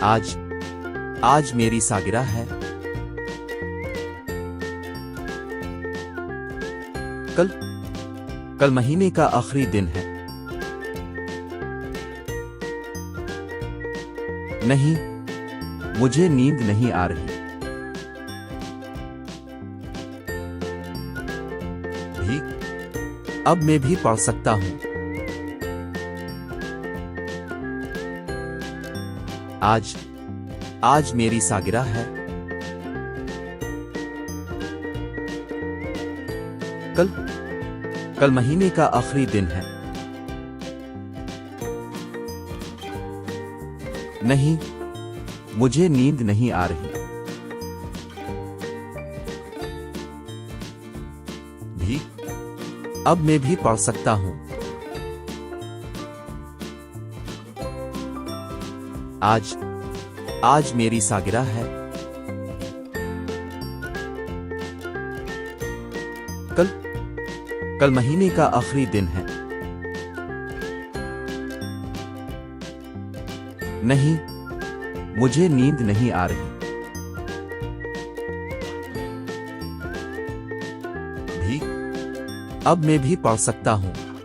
आज आज मेरी सागिरा है। कल कल महीने का आखिरी दिन है। नहीं, मुझे नींद नहीं आ रही। भी अब मैं भी पढ़ सकता हूं। आज मेरी सागिरा है। कल महीने का आखिरी दिन है। नहीं, मुझे नींद नहीं आ रही। भी अब मैं भी पढ़ सकता हूं। आज मेरी सागिरा है। कल महीने का आखिरी दिन है। नहीं, मुझे नींद नहीं आ रही। भी अब मैं भी पढ़ सकता हूं।